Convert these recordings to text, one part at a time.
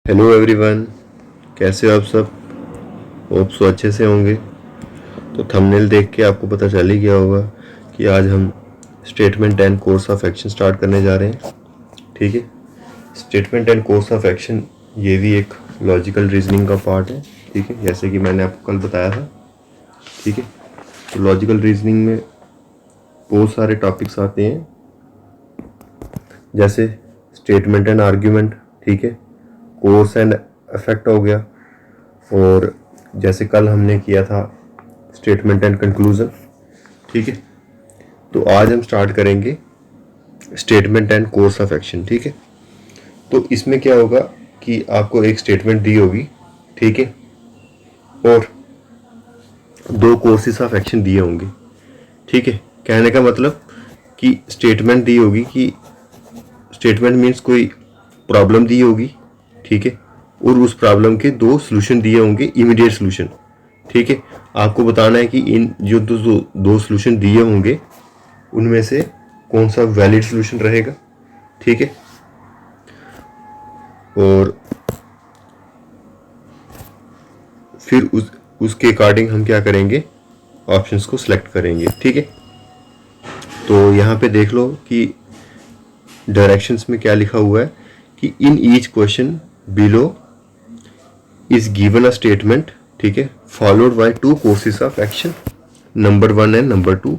Hello everyone, कैसे हो आप सब। होप सो अच्छे से होंगे। तो थंबनेल देख के आपको पता चल ही गया होगा कि आज हम statement and course of action start करने जा रहे हैं। ठीक है, statement and course of action ये भी एक लॉजिकल रीजनिंग का पार्ट है। ठीक है, जैसे कि मैंने आपको कल बताया था। ठीक है, तो लॉजिकल रीजनिंग में बहुत सारे टॉपिक्स आते हैं, जैसे स्टेटमेंट एंड आर्ग्यूमेंट। ठीक है, कोर्स एंड इफेक्ट हो गया, और जैसे कल हमने किया था स्टेटमेंट एंड कंक्लूजन। ठीक है, तो आज हम स्टार्ट करेंगे statement and course of action. ठीक है, तो इसमें क्या होगा कि आपको एक स्टेटमेंट दी होगी, ठीक है, और दो कोर्सेस ऑफ एक्शन दिए होंगे। ठीक है, कहने का मतलब कि स्टेटमेंट दी होगी कि स्टेटमेंट मीन्स कोई प्रॉब्लम दी होगी, ठीक है, और उस प्रॉब्लम के दो सॉल्यूशन दिए होंगे, इमीडिएट सॉल्यूशन। ठीक है, आपको बताना है कि इन जो दो सॉल्यूशन दिए होंगे उनमें से कौन सा वैलिड सॉल्यूशन रहेगा। ठीक है, और फिर उसके अकॉर्डिंग हम क्या करेंगे, ऑप्शंस को सिलेक्ट करेंगे। ठीक है, तो यहाँ पे देख लो कि डायरेक्शंस में क्या लिखा हुआ है कि in each question below is given a statement, ठीक है, followed by two courses of action, number 1 and number 2।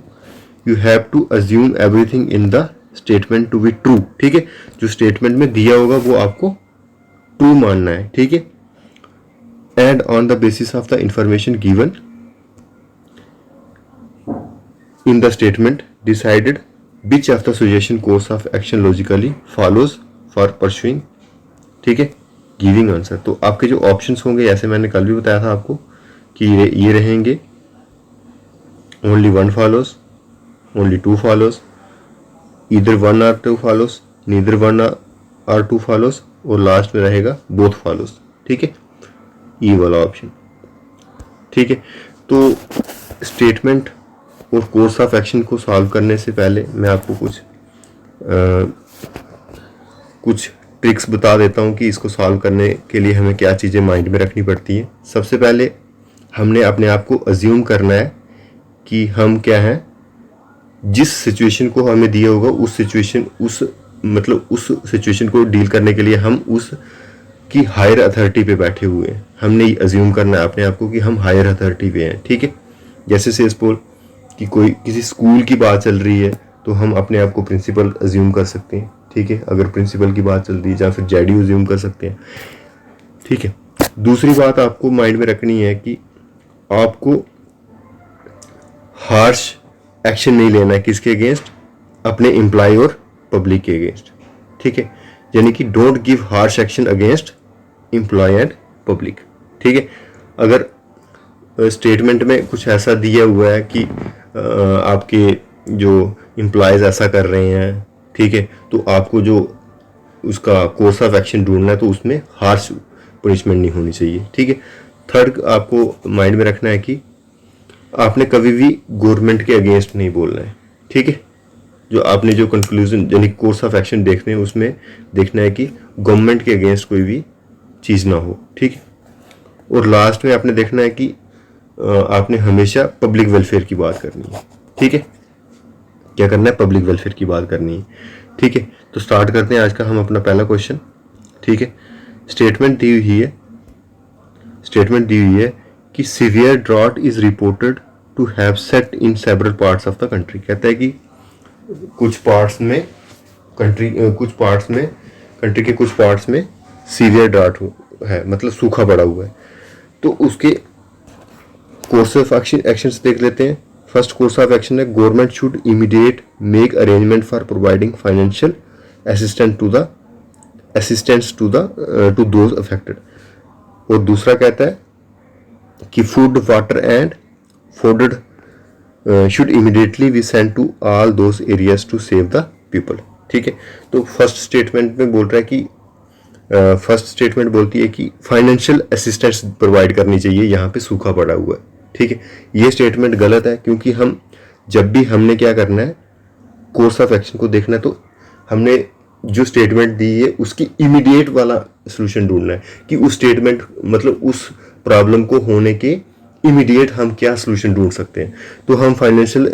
You have to assume everything in the statement to be true. ठीक है, जो स्टेटमेंट में दिया होगा वो आपको ट्रू मानना है। ठीक है, and on the basis of the information given in the statement decided which of the suggestion course of action logically follows for pursuing. ठीक है, गिविंग आंसर। तो आपके जो ऑप्शंस होंगे, जैसे मैंने कल भी बताया था आपको कि ये रहेंगे only 1 follows, only 2 follows, either 1 और 2 फॉलोज, नीदर 1 और 2 फॉलोज, और लास्ट में रहेगा बोथ फॉलोज। ठीक है, ये वाला ऑप्शन। ठीक है, तो स्टेटमेंट और कोर्स ऑफ एक्शन को सॉल्व करने से पहले मैं आपको कुछ ट्रिक्स बता देता हूँ कि इसको सॉल्व करने के लिए हमें क्या चीज़ें माइंड में रखनी पड़ती हैं। सबसे पहले हमने अपने आप को अज्यूम करना है कि हम क्या हैं, जिस सिचुएशन को हमें दिया होगा उस सिचुएशन उस सिचुएशन को डील करने के लिए हम उस की हायर अथॉरिटी पे बैठे हुए हैं। हमने ये अज्यूम करना है अपने आप को कि हम हायर अथॉरिटी पे हैं। ठीक है, जैसे से सपोज कि कोई किसी स्कूल की बात चल रही है तो हम अपने आप को प्रिंसिपल अज्यूम कर सकते हैं। ठीक है, अगर प्रिंसिपल की बात चल रही है, या फिर जेडी अज्यूम कर सकते हैं। ठीक है, दूसरी बात आपको माइंड में रखनी है कि आपको हार्श एक्शन नहीं लेना है। किसके अगेंस्ट? अपने एम्प्लॉय और पब्लिक के अगेंस्ट। ठीक है, यानी कि don't give harsh action against employ and public. ठीक है, अगर स्टेटमेंट में कुछ ऐसा दिया हुआ है कि आपके जो एम्प्लॉयज़ ऐसा कर रहे हैं, ठीक है, तो आपको जो उसका कोर्स ऑफ एक्शन ढूंढना है तो उसमें हार्श पनिशमेंट नहीं होनी चाहिए। ठीक है, थर्ड आपको माइंड में रखना है कि आपने कभी भी गवर्नमेंट के अगेंस्ट नहीं बोलना है। ठीक है, जो आपने जो कंक्लूजन यानी कोर्स ऑफ एक्शन देखने हैं उसमें देखना है कि गवर्नमेंट के अगेंस्ट कोई भी चीज़ ना हो। ठीक है, और लास्ट में आपने देखना है कि आपने हमेशा पब्लिक वेलफेयर की बात करनी है। ठीक है, क्या करना है? पब्लिक वेलफेयर की बात करनी है। ठीक है, तो स्टार्ट करते हैं आज का हम अपना पहला क्वेश्चन। ठीक है, स्टेटमेंट दी हुई है कि severe drought is reported to have set in several parts of the country. कहता है कि कुछ पार्ट्स में कंट्री के कुछ पार्ट्स में सीवियर ड्रॉट है, मतलब सूखा पड़ा हुआ है। तो उसके कोर्स ऑफ एक्शंस देख लेते हैं। फर्स्ट कोर्स ऑफ एक्शन है government should immediate make arrangement for providing financial assistance to those affected. और दूसरा कहता है कि food, water and fodder should immediately be send to all those areas to save the people. ठीक है, तो first statement में बोल रहा है कि फर्स्ट स्टेटमेंट बोलती है कि फाइनेंशियल असिस्टेंस प्रोवाइड करनी चाहिए, यहाँ पे सूखा पड़ा हुआ है। ठीक है, ये स्टेटमेंट गलत है, क्योंकि हमने क्या करना है, कोर्स ऑफ एक्शन को देखना है, तो हमने जो स्टेटमेंट दी है उसकी इमीडिएट वाला सोल्यूशन ढूंढना है कि उस स्टेटमेंट मतलब उस प्रॉब्लम को होने के इमीडिएट हम क्या सोल्यूशन ढूंढ सकते हैं। तो हम फाइनेंशियल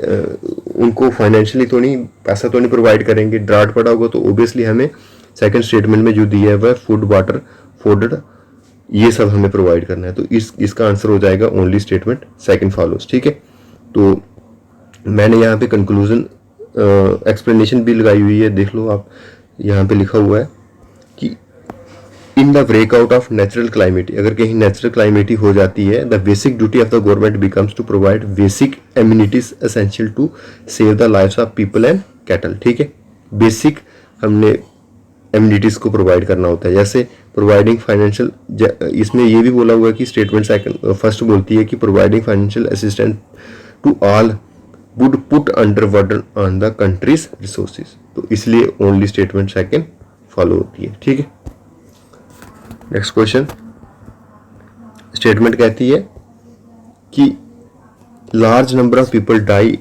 उनको फाइनेंशियली तो नहीं, पैसा तो नहीं प्रोवाइड करेंगे, ड्राट पड़ा होगा तो ओबियसली हमें सेकंड स्टेटमेंट में जो दिया है वह फूड वाटर फूड ये सब हमें प्रोवाइड करना है। तो इसका आंसर हो जाएगा ओनली स्टेटमेंट सेकंड फॉलोज। ठीक है, तो मैंने यहाँ पे कंक्लूजन एक्सप्लेनेशन भी लगाई हुई है, देख लो आप। यहाँ पे लिखा हुआ है कि in the breakout of natural calamity, अगर कहीं नेचुरल क्लाइमेटी हो जाती है, the basic duty of the government becomes to provide basic amenities essential to save the lives of people and cattle. ठीक है, बेसिक हमने एम्यूनिटीज को प्रोवाइड करना होता है, जैसे प्रोवाइडिंग फाइनेंशियल, इसमें ये भी बोला हुआ है कि स्टेटमेंट सेकंड फर्स्ट बोलती है कि providing financial assistance to all would put under burden on the country's resources. तो इसलिए ओनली स्टेटमेंट सेकंड फॉलो होती है। ठीक है, नेक्स्ट क्वेश्चन, स्टेटमेंट कहती है कि large number of people die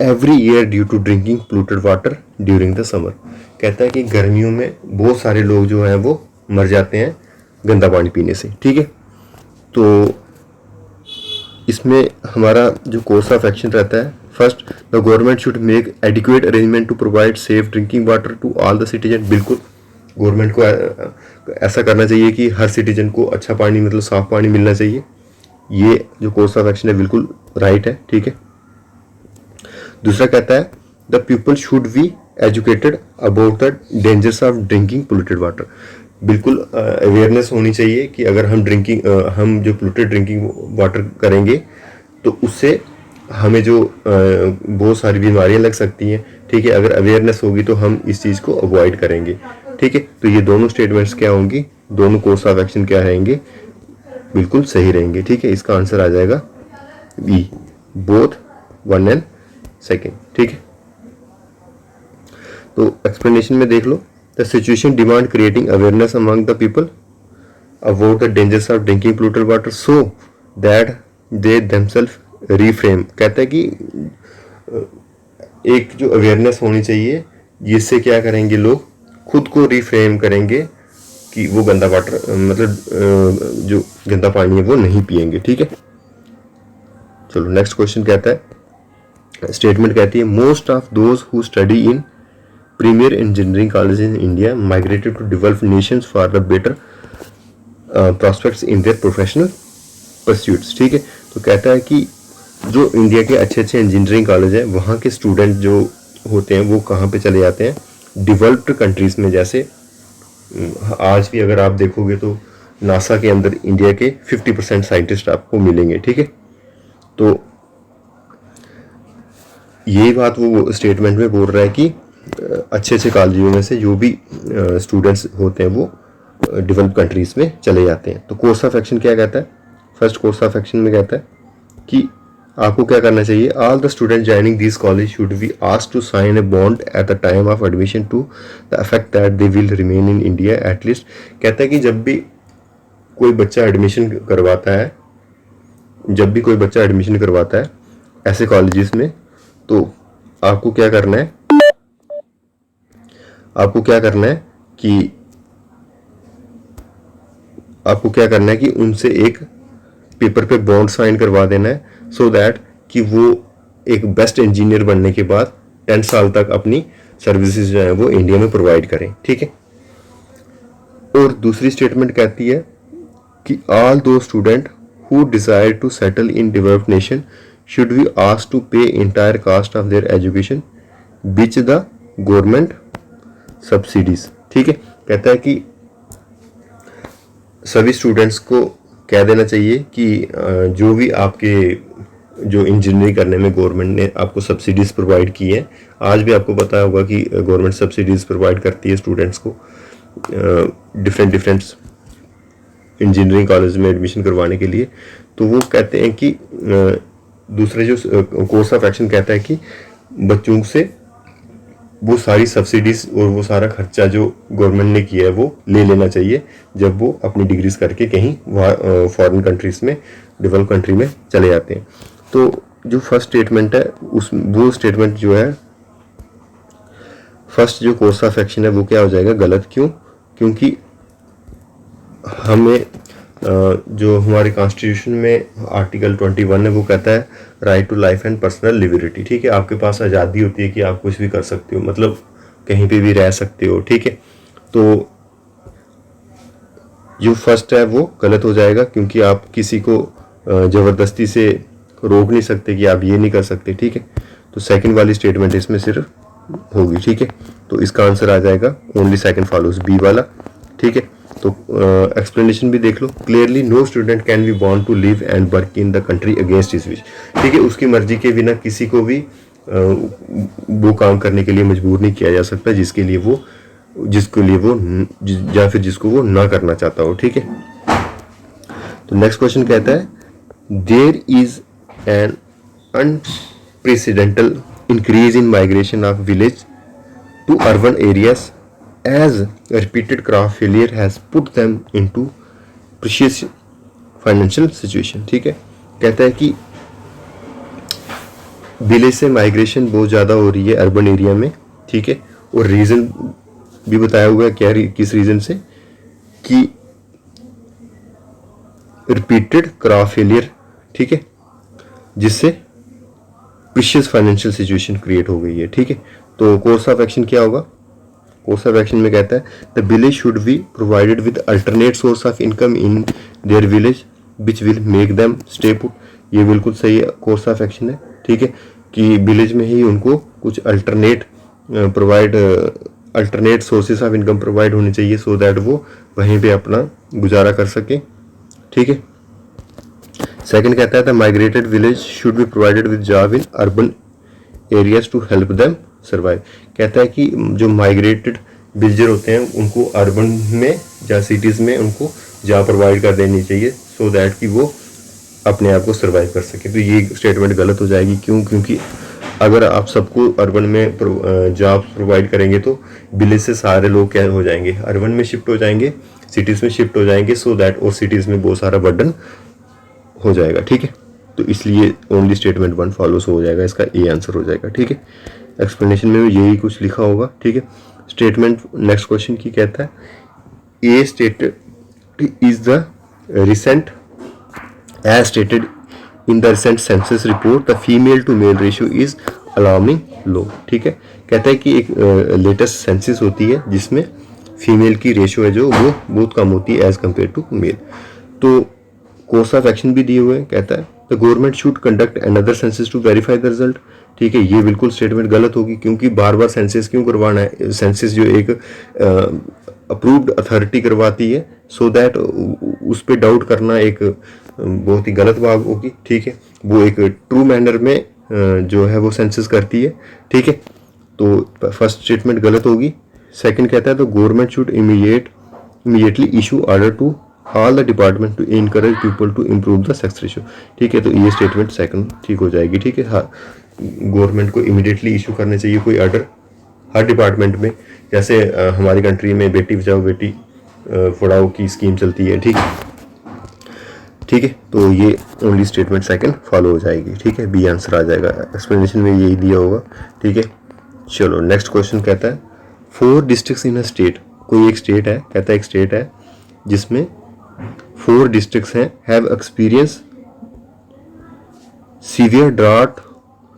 every year due to drinking polluted water during the summer. कहता है कि गर्मियों में बहुत सारे लोग जो हैं वो मर जाते हैं गंदा पानी पीने से। ठीक है, तो इसमें हमारा जो कोर्स ऑफ एक्शन रहता है, first the government should make adequate arrangement to provide safe drinking water to all the citizen. बिल्कुल गवर्नमेंट को ऐसा करना चाहिए कि हर सिटीजन को अच्छा पानी मतलब साफ पानी मिलना चाहिए। ये जो कोर्स ऑफ एक्शन है बिल्कुल राइट है। ठीक है, दूसरा कहता है the people should be educated about the dangers of drinking polluted water. बिल्कुल अवेयरनेस होनी चाहिए कि अगर हम जो पोल्यूटेड ड्रिंकिंग वाटर करेंगे तो उससे हमें जो बहुत सारी बीमारियां लग सकती हैं। ठीक है, अगर अवेयरनेस होगी तो हम इस चीज़ को अवॉइड करेंगे। ठीक है, तो ये दोनों स्टेटमेंट्स क्या होंगी, दोनों कोर्स ऑफ एक्शन क्या रहेंगे, बिल्कुल सही रहेंगे। ठीक है, इसका आंसर आ जाएगा बी, बोथ 1 एंड 2। ठीक है, तो एक्सप्लेनेशन में देख लो, the situation demand creating awareness among the people about the dangers of drinking polluted water so that they themselves refrain. कहता है कि एक जो अवेयरनेस होनी चाहिए जिससे क्या करेंगे, लोग खुद को रिफ्रेम करेंगे कि वो गंदा वाटर मतलब जो गंदा पानी है वो नहीं पिएंगे। ठीक है, चलो नेक्स्ट क्वेश्चन कहता है, स्टेटमेंट कहती है most of those who study in premier engineering college in India migrated to developed nations for the better prospects in their professional pursuits. ठीक है, तो कहता है कि जो इंडिया के अच्छे अच्छे इंजीनियरिंग कॉलेज हैं वहाँ के स्टूडेंट जो होते हैं वो कहाँ पे चले जाते हैं, डेवलप्ड कंट्रीज़ में। जैसे आज भी अगर आप देखोगे तो नासा के अंदर इंडिया के 50% साइंटिस्ट आपको मिलेंगे। ठीक है, तो यही बात वो स्टेटमेंट में बोल रहा है कि अच्छे अच्छे कॉलेजों में से जो भी स्टूडेंट्स होते हैं वो डेवलप कंट्रीज़ में चले जाते हैं। तो कोर्स ऑफ एक्शन क्या कहता है, फर्स्ट कोर्स ऑफ एक्शन में कहता है कि आपको क्या करना चाहिए, all the student joining this college should be asked to sign a bond at the time of admission to the effect that they will remain in India at least. कहता है कि जब भी कोई बच्चा एडमिशन करवाता है ऐसे कॉलेजेस में, तो आपको क्या करना है कि उनसे एक पेपर पे बॉन्ड साइन करवा देना है, सो दैट कि वो एक बेस्ट इंजीनियर बनने के बाद 10 साल तक अपनी सर्विसेज जो है वो इंडिया में प्रोवाइड करें। ठीक है, और दूसरी स्टेटमेंट कहती है कि all those student who desire to settle in developed nation should be asked to pay entire cost of their education which the government subsidies. ठीक है, कहता है कि सभी स्टूडेंट्स को कह देना चाहिए कि जो भी आपके जो इंजीनियरिंग करने में गवर्नमेंट ने आपको सब्सिडीज़ प्रोवाइड की है, आज भी आपको पता होगा कि गवर्नमेंट सब्सिडीज़ प्रोवाइड करती है स्टूडेंट्स को डिफरेंट इंजीनियरिंग कॉलेज में एडमिशन करवाने के लिए। तो वो कहते हैं कि दूसरे जो कोर्स ऑफ एक्शन कहता है कि बच्चों से वो सारी सब्सिडीज और वो सारा खर्चा जो गवर्नमेंट ने किया है वो ले लेना चाहिए जब वो अपनी डिग्रीज करके कहीं फॉरेन कंट्रीज में, डेवलप कंट्री में चले जाते हैं। तो जो फर्स्ट स्टेटमेंट है वो स्टेटमेंट जो है फर्स्ट जो कोर्स ऑफ एक्शन है वो क्या हो जाएगा, गलत। क्यों? क्योंकि हमें जो हमारे कॉन्स्टिट्यूशन में आर्टिकल 21 है वो कहता है right to life and personal liberty. ठीक है, आपके पास आज़ादी होती है कि आप कुछ भी कर सकते हो, मतलब कहीं पे भी रह सकते हो। ठीक है, तो जो फर्स्ट है वो गलत हो जाएगा, क्योंकि आप किसी को ज़बरदस्ती से रोक नहीं सकते कि आप ये नहीं कर सकते। ठीक है, तो सेकंड वाली स्टेटमेंट इसमें सिर्फ होगी। ठीक है, तो इसका आंसर आ जाएगा ओनली सेकंड फॉलोज, बी वाला। ठीक है, तो एक्सप्लेनेशन भी देख लो। Clearly no student can be born to live and work in the country against his wish. ठीक है, उसकी मर्जी के बिना किसी को भी वो काम करने के लिए मजबूर नहीं किया जा सकता जिसके लिए वो या फिर जिसको वो ना करना चाहता हो। ठीक है, तो नेक्स्ट क्वेश्चन कहता है there is an unprecedented increase in migration of village to urban areas as repeated crop failure has put them into precarious financial situation। ठीक है, कहता है कि विलेज से माइग्रेशन बहुत ज़्यादा हो रही है अर्बन एरिया में। ठीक है, और रीज़न भी बताया हुआ है क्या, किस रीज़न से, कि रिपीटेड क्रॉप फेलियर। ठीक है, जिससे प्रीशियस फाइनेंशियल सिचुएशन क्रिएट हो गई है। ठीक है, तो कोर्स ऑफ एक्शन क्या होगा, कोर्स ऑफ एक्शन में कहता है the village should be provided with alternate source of income in their village which will make them stay put. ये बिल्कुल सही कोर्स ऑफ एक्शन है। ठीक है, कि विलेज में ही उनको कुछ alternate sources of income provide होनी चाहिए, सो दैट वो वहीं पे अपना गुजारा कर सके। ठीक है, सेकंड कहता है the migrated village should be provided with job in urban areas to help them survive. कहता है कि जो माइग्रेटेड विलेजर होते हैं उनको अर्बन में या सिटीज़ में उनको जॉब प्रोवाइड कर देनी चाहिए, सो दैट कि वो अपने आप को सर्वाइव कर सके। तो ये स्टेटमेंट गलत हो जाएगी। क्यों? क्योंकि अगर आप सबको अर्बन में जॉब प्रोवाइड करेंगे तो विलेज से सारे लोग क्या हो जाएंगे, अर्बन में शिफ्ट हो जाएंगे, सिटीज़ में शिफ्ट हो जाएंगे, सो दैट और सिटीज़ में बहुत सारा बर्डन हो जाएगा। ठीक है, तो इसलिए ओनली स्टेटमेंट 1 फॉलोस हो जाएगा, इसका ए आंसर हो जाएगा। ठीक है, एक्सप्लेनेशन में भी यही कुछ लिखा होगा। ठीक है, स्टेटमेंट नेक्स्ट क्वेश्चन की कहता है a stated is the recent as stated in the recent census report the female to male ratio is alarming low. ठीक है, कहता है कि एक लेटेस्ट सेंसस होती है जिसमें फीमेल की रेशियो है जो वो बहुत कम होती है एज कम्पेयर टू मेल। तो कोर्स ऑफ एक्शन भी दिए हुए हैं, कहता है the government should conduct another census to verify the result. ठीक है, ये बिल्कुल स्टेटमेंट गलत होगी, क्योंकि बार बार सेंसस क्यों करवाना है, सेंसस जो एक अप्रूव्ड अथॉरिटी करवाती है, सो दैट उस पर डाउट करना एक बहुत ही गलत बात होगी। ठीक है, वो एक ट्रू मैनर में जो है वो सेंसस करती है। ठीक है, तो फर्स्ट स्टेटमेंट गलत होगी। सेकंड कहता है तो government should immediately issue order to all the department to encourage people to improve the sex ratio. ठीक है, तो ये स्टेटमेंट सेकंड ठीक हो जाएगी। ठीक है, हाँ, गवर्नमेंट को इमीडिएटली इशू करने चाहिए कोई ऑर्डर हर डिपार्टमेंट में, जैसे हमारी कंट्री में बेटी बचाओ बेटी पढ़ाओ की स्कीम चलती है। ठीक है, तो ये ओनली स्टेटमेंट सेकंड फॉलो हो जाएगी। ठीक है, बी आंसर आ जाएगा, एक्सप्लेनेशन में यही दिया होगा। ठीक है, चलो नेक्स्ट क्वेश्चन कहता है 4 डिस्ट्रिक्ट्स इन अ स्टेट। कोई एक स्टेट है, कहता है एक स्टेट है जिसमें 4 डिस्ट्रिक्ट्स हैं हैव एक्सपीरियंस सीवियर ड्राउट।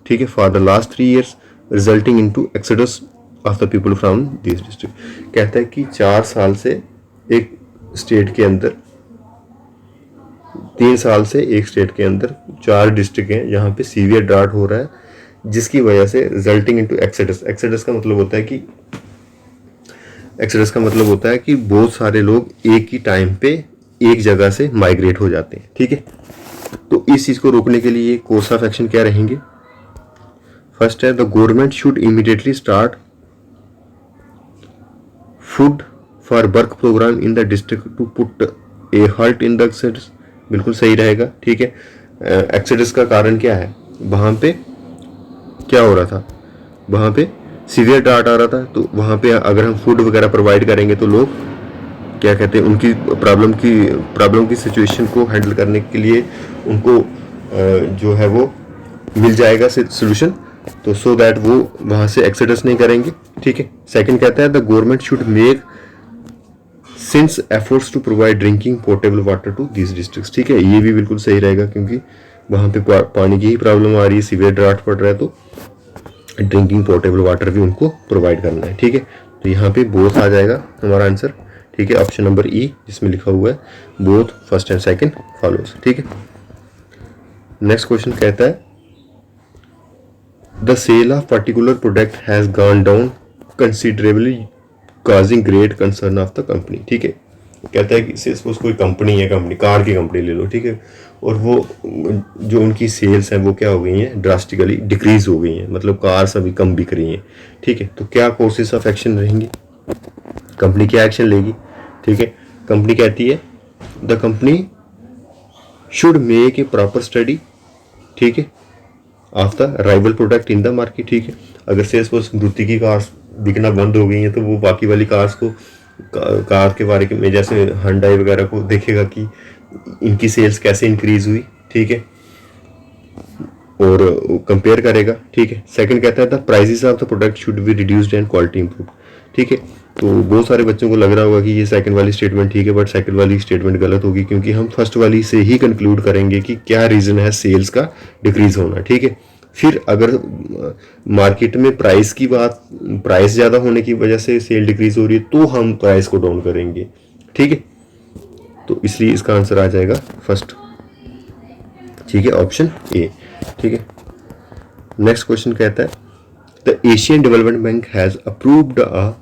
ठीक है, for the last 3 years resulting into exodus of the people from this district. कहता है कि 4 साल से एक स्टेट के अंदर 3 साल से एक स्टेट के अंदर 4 डिस्ट्रिक्ट हैं जहाँ पे सीवियर ड्राउट हो रहा है, जिसकी वजह से रिजल्टिंग इनटू एक्सोडस। एक्सोडस का मतलब होता है कि बहुत सारे लोग एक ही टाइम पे एक जगह से माइग्रेट हो जाते हैं। ठीक है, तो इस चीज़ को रोकने के लिए कोर्स ऑफ एक्शन क्या रहेंगे। फर्स्ट है the government should immediately start food for work programme in the district to put a halt in the exodus. बिल्कुल सही रहेगा। ठीक है, एक्सोडस का कारण क्या है, वहाँ पे क्या हो रहा था, वहाँ पे सीवियर ड्राउट आ रहा था, तो वहाँ पे अगर हम फूड वगैरह प्रोवाइड करेंगे तो लोग क्या कहते हैं, उनकी प्रॉब्लम की सिचुएशन को हैंडल करने के लिए उनको जो है वो मिल जाएगा सोल्यूशन, तो सो दैट वो वहाँ से एक्सोडस नहीं करेंगे। ठीक है। सेकंड कहता है the government should make sincere efforts to provide drinking portable water to this districts. ठीक है, ये भी बिल्कुल सही रहेगा क्योंकि वहाँ पे पानी की ही प्रॉब्लम आ रही है, सीवियर ड्राफ्ट पड़ रहा है, तो ड्रिंकिंग पोर्टेबल वाटर भी उनको प्रोवाइड करना है। ठीक है, तो यहाँ पे बोथ आ जाएगा हमारा आंसर। ठीक है, ऑप्शन नंबर ई जिसमें लिखा हुआ है both first and second follows. ठीक है, नेक्स्ट क्वेश्चन कहता है the sale of particular product has gone down considerably causing great concern of the company. ठीक है, कहता है कि सपोज कोई कंपनी है, कंपनी कार की कंपनी ले लो, ठीक है, और वो जो उनकी सेल्स हैं वो क्या हो गई हैं, ड्रास्टिकली डिक्रीज हो गई हैं, मतलब कार्स अभी कम बिक रही हैं। ठीक है, तो क्या कोर्सेस ऑफ एक्शन रहेंगे, कंपनी क्या एक्शन लेगी। ठीक है, कंपनी कहती है the company should make a proper study, ठीक है, of the rival product in the market. ठीक है, अगर से सपोज मारुति की कार्स बिकना बंद हो गई हैं तो वो बाकी वाली कार्स को, कार के बारे में जैसे Hyundai वगैरह को देखेगा कि इनकी सेल्स कैसे इंक्रीज हुई। ठीक है, और कंपेयर करेगा। ठीक है, सेकंड कहता है the prices of the product should be reduced and quality improve. ठीक है, तो बहुत सारे बच्चों को लग रहा होगा कि ये सेकंड वाली स्टेटमेंट ठीक है, बट सेकंड वाली स्टेटमेंट गलत होगी क्योंकि हम फर्स्ट वाली से ही कंक्लूड करेंगे कि क्या रीज़न है सेल्स का डिक्रीज होना। ठीक है, फिर अगर मार्केट में प्राइस की बात, प्राइस ज़्यादा होने की वजह से सेल डिक्रीज हो रही है तो हम प्राइस को डाउन करेंगे। ठीक है, तो इसलिए इसका आंसर आ जाएगा फर्स्ट। ठीक है, ऑप्शन ए। ठीक है, नेक्स्ट क्वेश्चन कहता है the Asian development bank has approved a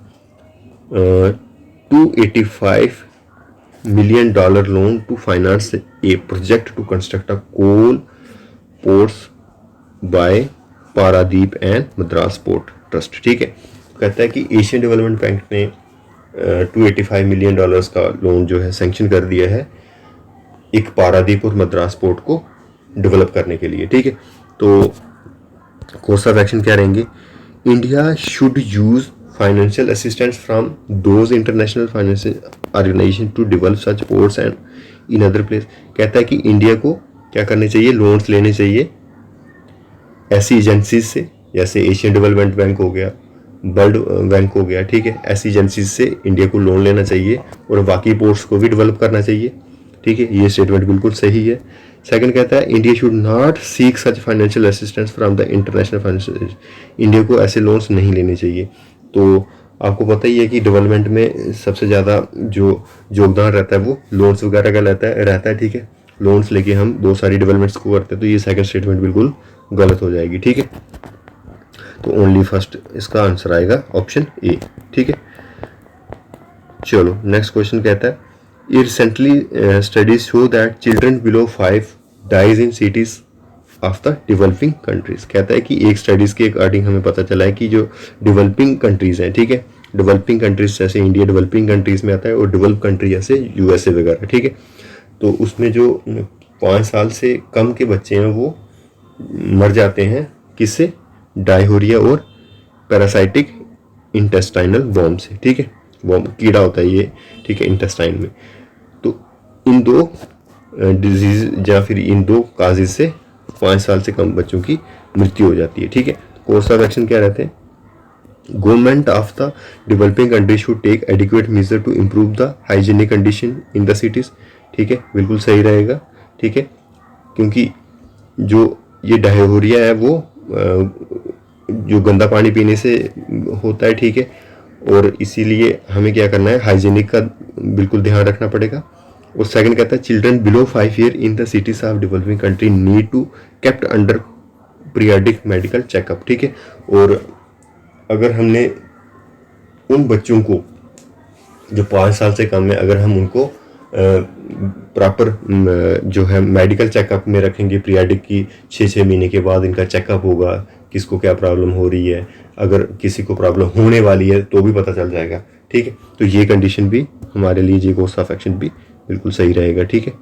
$285 million loan to finance a project to construct a coal ports by Paradip and Madras port trust. ठीक है, कहता है कि एशियन डेवलपमेंट बैंक ने $285 मिलियन का लोन जो है सैंक्शन कर दिया है एक पारादीप और मद्रास पोर्ट को डेवलप करने के लिए। ठीक है, तो कोर्स ऑफ एक्शन क्या रहेंगे, India should use financial assistance from those international financial organisation to develop such ports and in other place. कहता है कि इंडिया को क्या करने चाहिए, लोन्स लेने चाहिए ऐसी एजेंसीज से, जैसे एशियन डेवलपमेंट बैंक हो गया, वर्ल्ड बैंक हो गया। ठीक है, ऐसी एजेंसीज से इंडिया को लोन लेना चाहिए और बाकी पोर्ट्स को भी डेवलप करना चाहिए। ठीक है, ये स्टेटमेंट बिल्कुल सही है। सेकंड कहता है India should not seek such financial assistance from the international financial, India को ऐसे लोन्स नहीं लेने चाहिए। तो आपको पता ही है कि डेवलपमेंट में सबसे ज़्यादा जो योगदान रहता है वो लोन्स वगैरह का रहता है। ठीक है, लोन्स लेके हम बहुत सारी डेवलपमेंट्स को करते हैं, तो ये सेकंड स्टेटमेंट बिल्कुल गलत हो जाएगी। ठीक है, तो ओनली फर्स्ट इसका आंसर आएगा ऑप्शन ए। ठीक है, चलो नेक्स्ट क्वेश्चन कहता है recently studies show that children below 5 dies in cities of the developing countries. कहता है कि एक स्टडीज के अकॉर्डिंग हमें पता चला है कि जो डेवलपिंग कंट्रीज हैं, ठीक है, डेवलपिंग कंट्रीज जैसे इंडिया डेवलपिंग कंट्रीज में आता है और डेवलप कंट्री जैसे USA वगैरह। ठीक है, तो उसमें जो 5 साल से कम के बच्चे हैं वो मर जाते हैं किससे, डायहोरिया और पैरासाइटिक इंटेस्टाइनल वॉर्म से। ठीक है, वॉर्म कीड़ा होता है ये, ठीक है, इंटेस्टाइन में। तो इन दो डिजीज या फिर इन दो काजेज से 5 साल से कम बच्चों की मृत्यु हो जाती है। ठीक है, कोर्स ऑफ एक्शन क्या रहते हैं, government of the developing country should take adequate measure to improve the hygienic condition in the cities. ठीक है, बिल्कुल सही रहेगा। ठीक है, क्योंकि जो ये डायहोरिया है वो जो गंदा पानी पीने से होता है। ठीक है, और इसीलिए हमें क्या करना है, हाइजीनिक का बिल्कुल ध्यान रखना पड़ेगा। और सेकंड कहता है children below 5 year in the cities of developing country need to kept under periodic medical checkup. ठीक है, और अगर हमने उन बच्चों को जो 5 साल से कम है, अगर हम उनको प्रॉपर जो है मेडिकल चेकअप में रखेंगे, पीरियडिक की 6-6 महीने के बाद इनका चेकअप होगा, किसको क्या प्रॉब्लम हो रही है, अगर किसी को प्रॉब्लम होने वाली है तो भी पता चल जाएगा। ठीक है, तो ये कंडीशन भी हमारे लिए, ये कोर्स ऑफ एक्शन भी बिल्कुल सही रहेगा। ठीक है,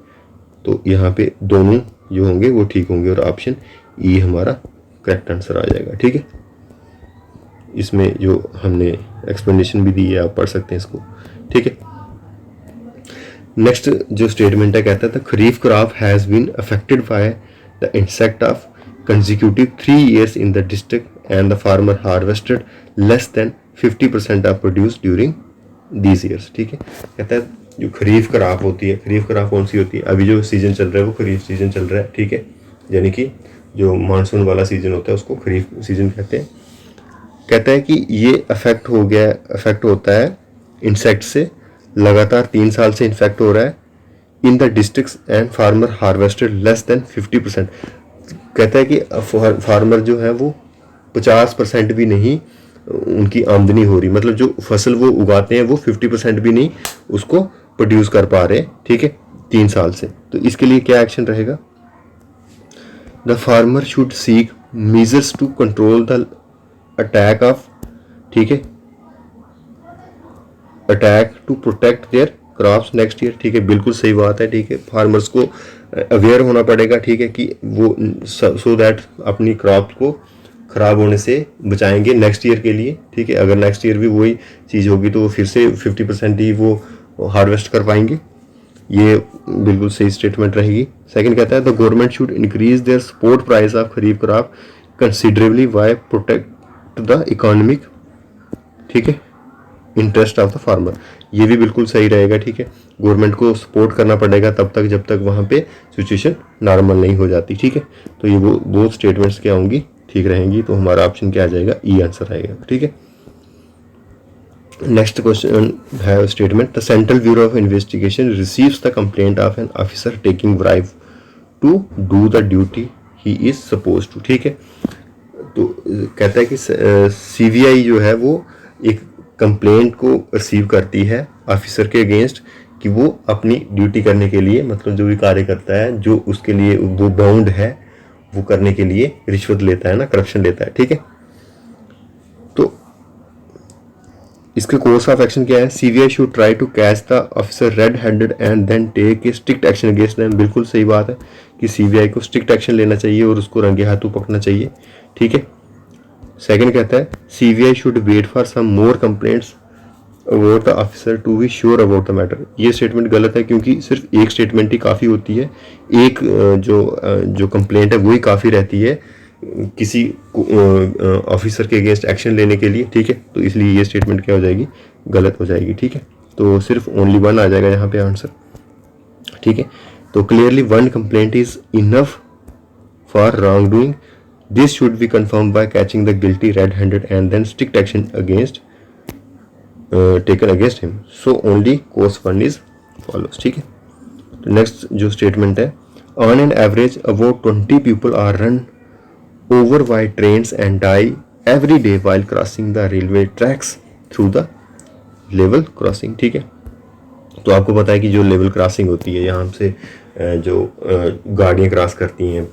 तो यहाँ पे दोनों जो होंगे वो ठीक होंगे और ऑप्शन ई हमारा करेक्ट आंसर आ जाएगा। ठीक है, इसमें जो हमने एक्सप्लेनेशन भी दी है आप पढ़ सकते हैं इसको। ठीक है, नेक्स्ट जो स्टेटमेंट है कहता है the kharif crop has been affected by the insect of consecutive 3 years in the district and the farmer harvested less than 50% are produce during these years. ठीक है, कहता है जो खरीफ क्रॉप होती है, खरीफ क्रॉप कौन सी होती है, अभी जो सीजन चल रहा है वो खरीफ सीजन चल रहा है। ठीक है, यानी कि जो मानसून वाला सीजन होता है उसको खरीफ सीजन कहते हैं। कहता है कि ये अफेक्ट होता है इंसेक्ट से, लगातार 3 साल से इन्फेक्ट हो रहा है in the districts and farmer harvested less than 50%। कहता है कि फार्मर जो है वो 50% भी नहीं उनकी आमदनी हो रही, मतलब जो फसल वो उगाते हैं वो 50% भी नहीं उसको प्रोड्यूस कर पा रहे। ठीक है, 3 साल से। तो इसके लिए क्या एक्शन रहेगा? The farmer should seek measures to control the attack of, ठीक है, attack to protect their crops next year. ठीक है, बिल्कुल सही बात है। ठीक है, फार्मर्स को अवेयर होना पड़ेगा। ठीक है, कि वो सो दैट अपनी क्रॉप को ख़राब होने से बचाएंगे नेक्स्ट ईयर के लिए। ठीक है, अगर नेक्स्ट ईयर भी वही चीज़ होगी तो फिर से 50% ही वो हार्वेस्ट कर पाएंगे। ये बिल्कुल सही स्टेटमेंट रहेगी। सेकंड कहता है the government should increase their support price of kharif crop considerably why protect the economic, ठीक है, इंटरेस्ट ऑफ द फार्मर। ये भी बिल्कुल सही रहेगा। ठीक है, गवर्नमेंट को सपोर्ट करना पड़ेगा तब तक जब तक वहाँ पे सिचुएशन नॉर्मल नहीं हो जाती। ठीक है, तो ये वो स्टेटमेंट्स क्या होंगी, ठीक रहेंगी। तो हमारा ऑप्शन क्या आ जाएगा? ई आंसर आएगा। ठीक है, नेक्स्ट क्वेश्चन है statement the central bureau of investigation receives the complaint of an officer taking bribe to do the duty he is suppose to. ठीक है, तो कहता है कि सीबीआई जो है वो एक कंप्लेंट को रिसीव करती है ऑफिसर के अगेंस्ट कि वो अपनी ड्यूटी करने के लिए, मतलब जो भी कार्य करता है जो उसके लिए वो बाउंड है वो करने के लिए रिश्वत लेता है ना, करप्शन लेता है। ठीक है, तो इसके कोर्स ऑफ एक्शन क्या है? CBI should try to catch the officer red handed and then take a strict action against them. बिल्कुल सही बात है कि सीबीआई को स्ट्रिक्ट एक्शन लेना चाहिए और उसको रंगे हाथों पकड़ना चाहिए। ठीक है, सेकंड कहता है CBI should wait for some more complaints about the officer to be sure about the matter. ये स्टेटमेंट गलत है क्योंकि सिर्फ एक स्टेटमेंट ही काफ़ी होती है, एक जो कंप्लेंट है वही काफ़ी रहती है किसी ऑफिसर के अगेंस्ट एक्शन लेने के लिए। ठीक है, तो इसलिए ये स्टेटमेंट क्या हो जाएगी? गलत हो जाएगी। ठीक है, तो सिर्फ ओनली वन आ जाएगा यहाँ पे आंसर। ठीक है, तो clearly one complaint is enough for wrong doing, this should be confirm by catching the guilty red handed and then strict action against taken against him, so only course one is follows. ठीक है, तो next जो statement है on an average about 20 people are run over by trains and die every day while crossing the railway tracks through the level crossing। ठीक है, तो आपको पता है कि जो लेवल क्रॉसिंग होती है यहाँ से जो गाड़ियाँ क्रॉस करती हैं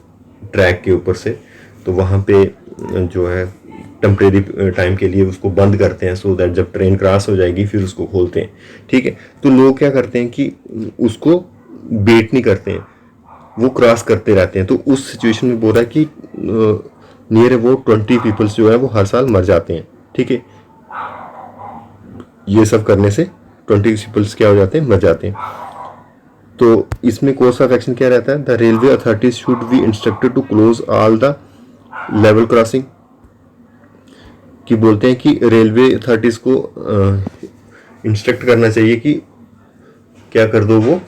ट्रैक के ऊपर से, तो वहाँ पे जो है टेम्परेरी टाइम के लिए उसको बंद करते हैं सो दैट जब ट्रेन क्रॉस हो जाएगी फिर उसको खोलते हैं। ठीक है, तो लोग क्या करते हैं कि उसको वेट नहीं करते हैं, वो क्रॉस करते रहते हैं। तो उस सिचुएशन में बोल रहा है कि नियर वो 20 पीपल्स जो है वो हर साल मर जाते हैं। ठीक है, ये सब करने से 20 पीपल्स क्या हो जाते हैं? मर जाते हैं। तो इसमें कोर्स ऑफ एक्शन क्या रहता है? The railway authorities should be instructed to close all the level crossing, कि बोलते हैं कि रेलवे अथॉरिटीज को इंस्ट्रक्ट करना चाहिए कि क्या कर दो, वो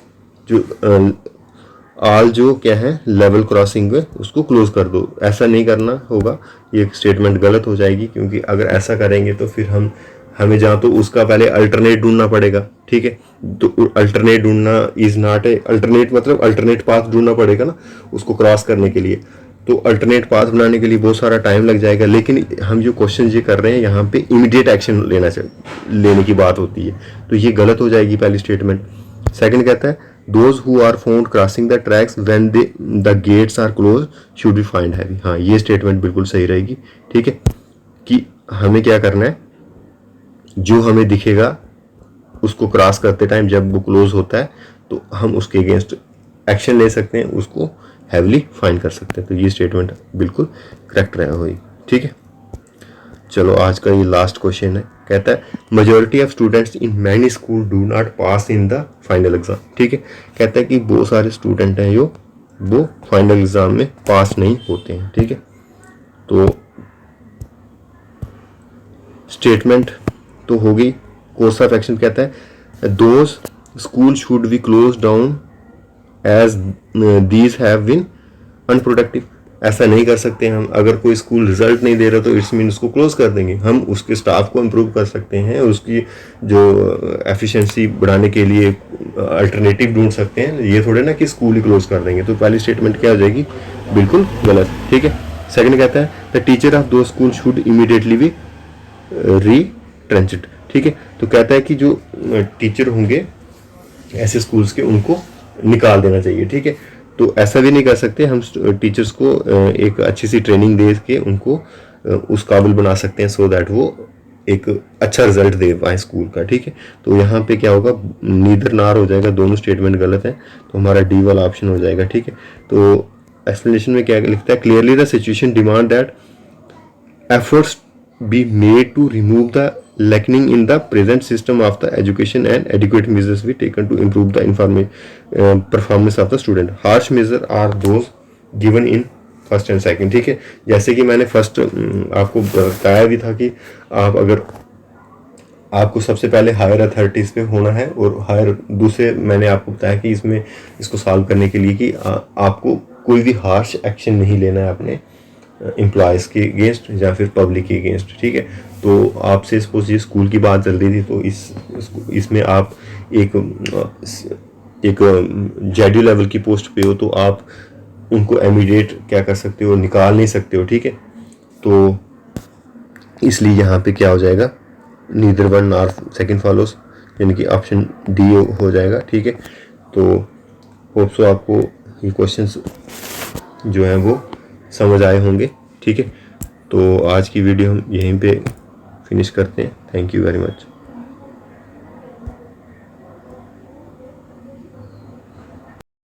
जो आल जो क्या है लेवल क्रॉसिंग है उसको क्लोज कर दो। ऐसा नहीं करना होगा, ये स्टेटमेंट गलत हो जाएगी क्योंकि अगर ऐसा करेंगे तो फिर हमें जहाँ तो उसका पहले अल्टरनेट ढूंढना पड़ेगा। ठीक है, तो अल्टरनेट ढूंढना इज नॉट ए अल्टरनेट, मतलब अल्टरनेट पाथ ढूंढना पड़ेगा ना उसको क्रॉस करने के लिए। तो अल्टरनेट पाथ बनाने के लिए बहुत सारा टाइम लग जाएगा। लेकिन हम जो क्वेश्चन ये कर रहे हैं यहाँ पे इमीडिएट एक्शन लेने की बात होती है, तो ये गलत हो जाएगी पहली स्टेटमेंट। सेकंड कहता है those who are found crossing the tracks when the gates are closed should be fined heavy। हाँ, ये स्टेटमेंट बिल्कुल सही रहेगी। ठीक है, कि हमें क्या करना है, जो हमें दिखेगा उसको क्रॉस करते टाइम जब वो क्लोज होता है तो हम उसके अगेंस्ट एक्शन ले सकते हैं, उसको हैवली फाइन कर सकते हैं। तो ये स्टेटमेंट बिल्कुल करेक्ट रहा हुई। ठीक है, चलो आज का ये लास्ट क्वेश्चन है। कहता है majority of students in many school do not pass in the final exam. ठीक है, कहता है कि बहुत सारे स्टूडेंट हैं जो वो फाइनल एग्जाम में पास नहीं होते हैं। ठीक है, तो स्टेटमेंट तो हो गई। कोर्स ऑफ एक्शन कहता है those school should be close down as these have been unproductive. ऐसा नहीं कर सकते हम, अगर कोई स्कूल रिजल्ट नहीं दे रहा तो इट्स मीन उसको क्लोज कर देंगे। हम उसके स्टाफ को इम्प्रूव कर सकते हैं, उसकी जो एफिशिएंसी बढ़ाने के लिए अल्टरनेटिव ढूंढ सकते हैं। ये थोड़े ना कि स्कूल ही क्लोज कर देंगे। तो पहली स्टेटमेंट क्या हो जाएगी, बिल्कुल गलत। ठीक है। सेकंड कहता है द टीचर ऑफ दो स्कूल शुड इमीडिएटली बी रीट्रेंचड। ठीक है। तो कहता है कि जो टीचर होंगे ऐसे स्कूल्स के, उनको निकाल देना चाहिए। ठीक है। तो ऐसा भी नहीं कर सकते हम, टीचर्स को एक अच्छी सी ट्रेनिंग दे के उनको उस काबिल बना सकते हैं सो दैट वो एक अच्छा रिजल्ट दे पाए स्कूल का। ठीक है। तो यहाँ पे क्या होगा, नीदर नार हो जाएगा, दोनों स्टेटमेंट गलत है। तो हमारा डी वाला ऑप्शन हो जाएगा। ठीक है। तो एक्सप्लेनेशन में क्या लिखता है, clearly the situation demand that efforts be made to remove the lacking in the present system of the education and adequate measures be taken to improve the performance of the student. Harsh measures are those given in first and second. ठीक है। जैसे कि मैंने first आपको बताया भी था कि आप अगर आपको सबसे पहले हायर अथॉरिटीज़ पे होना है, और हायर दूसरे मैंने आपको बताया कि इसमें इसको सॉल्व करने के लिए कि आपको कोई भी हार्श एक्शन नहीं लेना है अपने एम्प्लॉयज़ के अगेंस्ट या फिर पब्लिक के अगेंस्ट। ठीक है। तो आपसे सपोज ये स्कूल की बात चल रही थी, तो इसमें आप एक जेडी लेवल की पोस्ट पे हो, तो आप उनको इमीडिएट क्या कर सकते हो, निकाल नहीं सकते हो। ठीक है। तो इसलिए यहाँ पे क्या हो जाएगा, neither one nor second follows, यानी कि ऑप्शन डी हो जाएगा। ठीक है। तो होप सो आपको ये क्वेश्चंस जो हैं वो समझ आए होंगे। ठीक है। तो आज की वीडियो हम यहीं पे फिनिश करते हैं। Thank you very much.